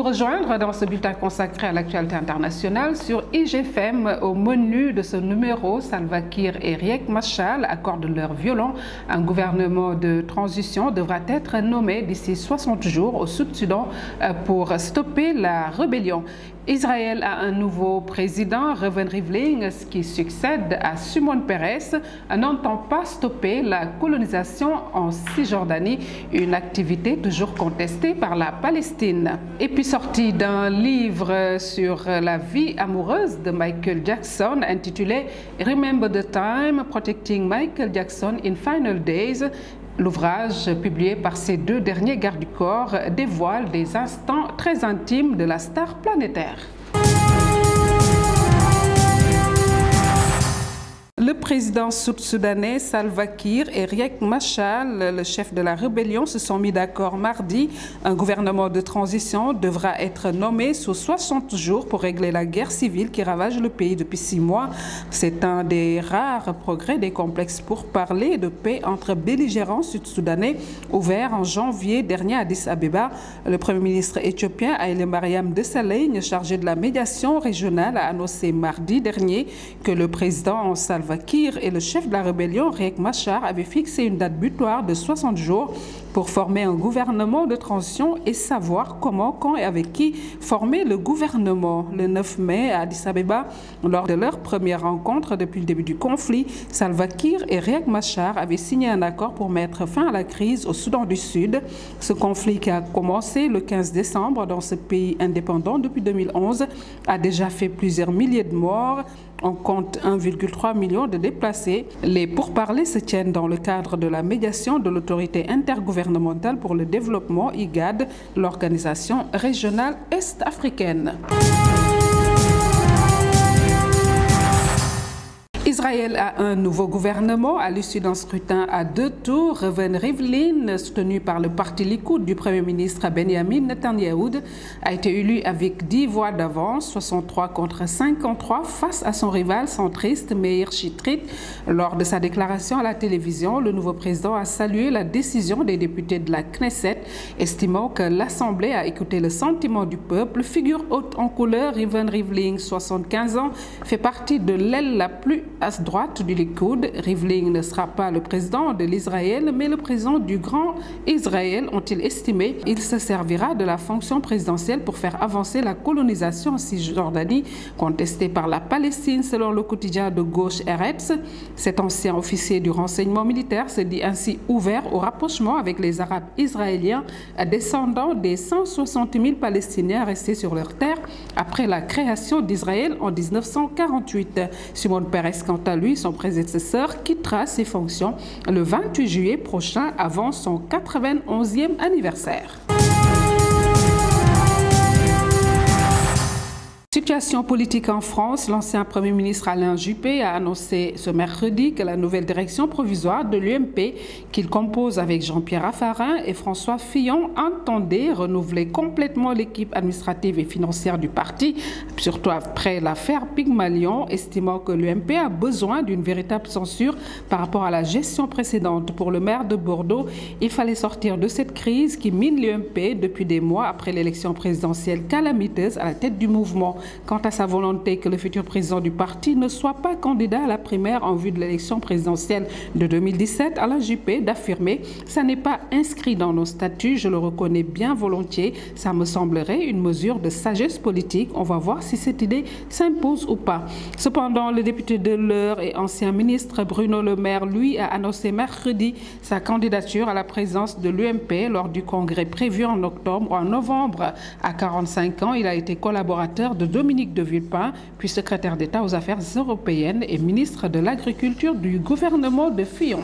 nous rejoindre dans ce bulletin consacré à l'actualité internationale sur IGFM. Au menu de ce numéro, Salva Kiir et Riek Machar accordent leur violon. Un gouvernement de transition devra être nommé d'ici 60 jours au Sud-Soudan pour stopper la rébellion. Israël a un nouveau président, Reuven Rivlin, qui succède à Shimon Peres, n'entend pas stopper la colonisation en Cisjordanie, une activité toujours contestée par la Palestine. Et puis sorti d'un livre sur la vie amoureuse de Michael Jackson intitulé Remember the Time, Protecting Michael Jackson in Final Days. L'ouvrage, publié par ces deux derniers gardes du corps, dévoile des instants très intimes de la star planétaire. Le président sud-soudanais Salva Kiir et Riek Machar, le chef de la rébellion, se sont mis d'accord mardi. Un gouvernement de transition devra être nommé sous 60 jours pour régler la guerre civile qui ravage le pays depuis 6 mois. C'est un des rares progrès des complexes pourparlers de paix entre belligérants sud-soudanais ouverts en janvier dernier à Addis Abeba. Le premier ministre éthiopien Haïlé Mariam Desalegn, chargé de la médiation régionale, a annoncé mardi dernier que le président Salva Kiir et le chef de la rébellion, Riek Machar, avaient fixé une date butoir de 60 jours pour former un gouvernement de transition et savoir comment, quand et avec qui former le gouvernement. Le 9 mai, à Addis Abeba, lors de leur première rencontre depuis le début du conflit, Salva Kiir et Riek Machar avaient signé un accord pour mettre fin à la crise au Soudan du Sud. Ce conflit qui a commencé le 15 décembre dans ce pays indépendant depuis 2011 a déjà fait plusieurs milliers de morts. On compte 1,3 million de déplacés. Les pourparlers se tiennent dans le cadre de la médiation de l'autorité intergouvernementale pour le développement IGAD, l'organisation régionale est-africaine. Israël a un nouveau gouvernement à l'issue d'un scrutin à 2 tours. Reuven Rivlin, soutenu par le parti Likoud du Premier ministre Benjamin Netanyahu, a été élu avec 10 voix d'avance, 63 contre 53, face à son rival centriste Meir Chitrit. Lors de sa déclaration à la télévision, le nouveau président a salué la décision des députés de la Knesset, estimant que l'Assemblée a écouté le sentiment du peuple. Figure haute en couleur, Reuven Rivlin, 75 ans, fait partie de l'aile la plus à droite du Likoud. Rivlin ne sera pas le président de l'Israël, mais le président du Grand Israël, ont-ils estimé. Il se servira de la fonction présidentielle pour faire avancer la colonisation en Cisjordanie, contestée par la Palestine, selon le quotidien de gauche Eretz. Cet ancien officier du renseignement militaire se dit ainsi ouvert au rapprochement avec les Arabes israéliens, descendants des 160 000 Palestiniens restés sur leur terre après la création d'Israël en 1948. Shimon Peres, quant à lui, son prédécesseur, quittera ses fonctions le 28 juillet prochain avant son 91e anniversaire. Situation politique en France, l'ancien Premier ministre Alain Juppé a annoncé ce mercredi que la nouvelle direction provisoire de l'UMP, qu'il compose avec Jean-Pierre Raffarin et François Fillon, entendait renouveler complètement l'équipe administrative et financière du parti, surtout après l'affaire Pygmalion, estimant que l'UMP a besoin d'une véritable censure par rapport à la gestion précédente. Pour le maire de Bordeaux, il fallait sortir de cette crise qui mine l'UMP depuis des mois après l'élection présidentielle calamiteuse à la tête du mouvement. Quant à sa volonté que le futur président du parti ne soit pas candidat à la primaire en vue de l'élection présidentielle de 2017, Alain Juppé d'affirmer « ça n'est pas inscrit dans nos statuts, je le reconnais bien volontiers, ça me semblerait une mesure de sagesse politique, on va voir si cette idée s'impose ou pas ». Cependant, le député de l'Eure et ancien ministre Bruno Le Maire, lui, a annoncé mercredi sa candidature à la présidence de l'UMP lors du congrès prévu en octobre ou en novembre. À 45 ans, il a été collaborateur de Dominique de Villepin, puis secrétaire d'État aux Affaires européennes et ministre de l'Agriculture du gouvernement de Fillon.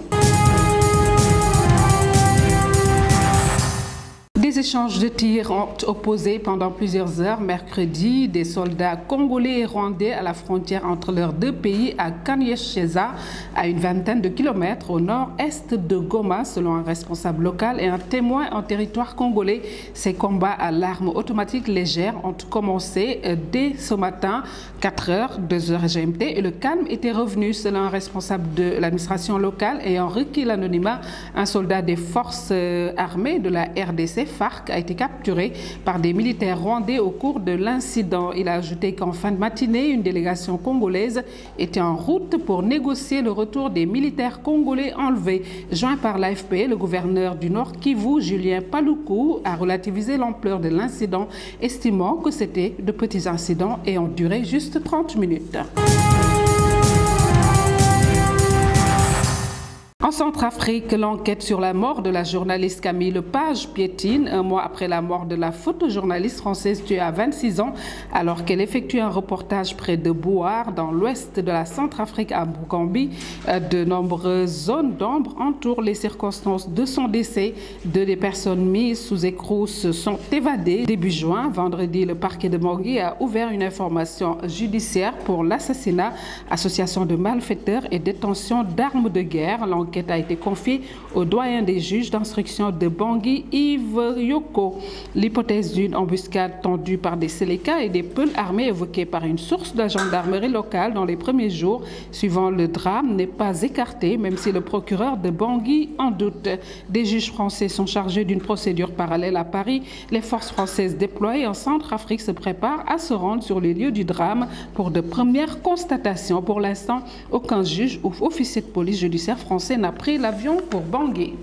Des échanges de tirs ont opposé pendant plusieurs heures mercredi des soldats congolais et rwandais à la frontière entre leurs deux pays à Kanyesheza, à une vingtaine de kilomètres au nord-est de Goma, selon un responsable local et un témoin en territoire congolais. Ces combats à l'arme automatique légère ont commencé dès ce matin, 4 heures, 2 heures GMT, et le calme était revenu, selon un responsable de l'administration locale ayant requis l'anonymat. Un soldat des forces armées de la RDC, FARDC, parc a été capturé par des militaires rwandais au cours de l'incident. Il a ajouté qu'en fin de matinée, une délégation congolaise était en route pour négocier le retour des militaires congolais enlevés. Joint par l'AFP, le gouverneur du Nord Kivu, Julien Paluku, a relativisé l'ampleur de l'incident, estimant que c'était de petits incidents et ont duré juste 30 minutes. En Centrafrique, l'enquête sur la mort de la journaliste Camille Lepage piétine un mois après la mort de la photojournaliste française tuée à 26 ans alors qu'elle effectue un reportage près de Bouar dans l'ouest de la Centrafrique à Bougambi. De nombreuses zones d'ombre entourent les circonstances de son décès. Deux des personnes mises sous écrou se sont évadées. Début juin, vendredi, le parquet de Bangui a ouvert une information judiciaire pour l'assassinat, association de malfaiteurs et détention d'armes de guerre. L'enquête a été confiée au doyen des juges d'instruction de Bangui, Yves Yoko. L'hypothèse d'une embuscade tendue par des Séléka et des peuls armés évoquée par une source de la gendarmerie locale dans les premiers jours suivant le drame n'est pas écartée, même si le procureur de Bangui en doute. Des juges français sont chargés d'une procédure parallèle à Paris. Les forces françaises déployées en Centrafrique se préparent à se rendre sur les lieux du drame pour de premières constatations. Pour l'instant, aucun juge ou officier de police judiciaire français n'a pris l'avion pour Bangui.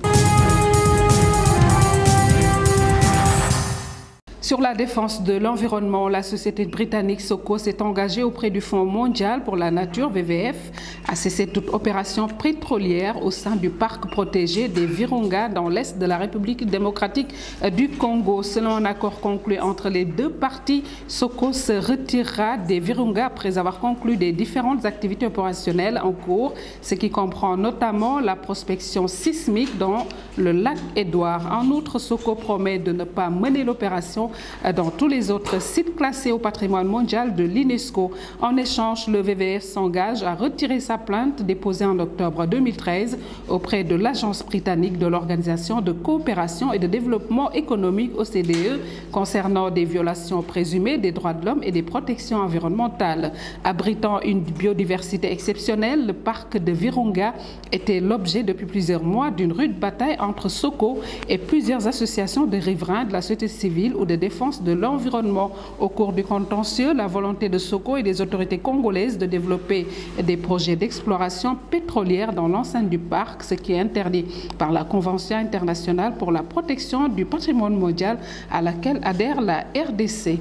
Sur la défense de l'environnement, la société britannique Soko s'est engagée auprès du Fonds mondial pour la nature, WWF, à cesser toute opération pétrolière au sein du parc protégé des Virunga dans l'est de la République démocratique du Congo. Selon un accord conclu entre les deux parties, Soko se retirera des Virunga après avoir conclu des différentes activités opérationnelles en cours, ce qui comprend notamment la prospection sismique dans le lac Édouard. En outre, Soko promet de ne pas mener l'opération dans tous les autres sites classés au patrimoine mondial de l'UNESCO. En échange, le WWF s'engage à retirer sa plainte déposée en octobre 2013 auprès de l'Agence britannique de l'Organisation de coopération et de développement économique OCDE concernant des violations présumées des droits de l'homme et des protections environnementales. Abritant une biodiversité exceptionnelle, le parc de Virunga était l'objet depuis plusieurs mois d'une rude bataille entre Soko et plusieurs associations de riverains de la société civile ou de défense de l'environnement. Au cours du contentieux, la volonté de Soko et des autorités congolaises de développer des projets d'exploration pétrolière dans l'enceinte du parc, ce qui est interdit par la Convention internationale pour la protection du patrimoine mondial à laquelle adhère la RDC.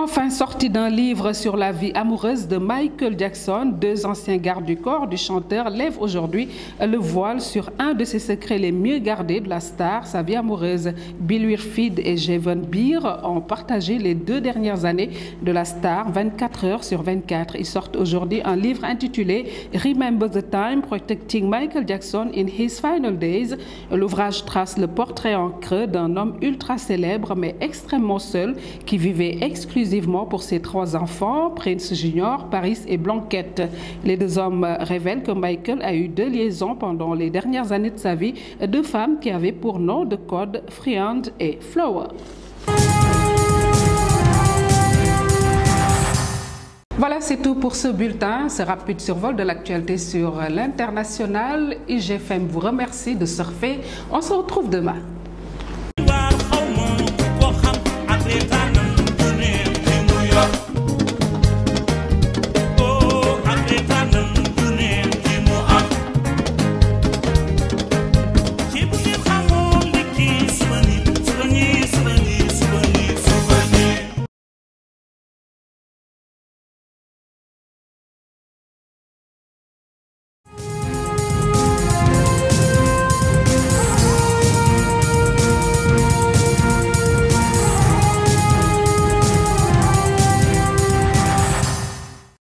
Enfin, sorti d'un livre sur la vie amoureuse de Michael Jackson, deux anciens gardes du corps du chanteur lèvent aujourd'hui le voile sur un de ses secrets les mieux gardés de la star, sa vie amoureuse. Bill Wirfid et Javon Beer ont partagé les 2 dernières années de la star 24 heures sur 24. Ils sortent aujourd'hui un livre intitulé Remember the Time Protecting Michael Jackson in His Final Days. L'ouvrage trace le portrait en creux d'un homme ultra célèbre mais extrêmement seul qui vivait exclusivement pour ses 3 enfants, Prince Junior, Paris et Blanquette. Les 2 hommes révèlent que Michael a eu 2 liaisons pendant les dernières années de sa vie, 2 femmes qui avaient pour nom de code Friand et Flower. Voilà, c'est tout pour ce bulletin, ce rapide survol de l'actualité sur l'international. IGFM vous remercie de surfer. On se retrouve demain.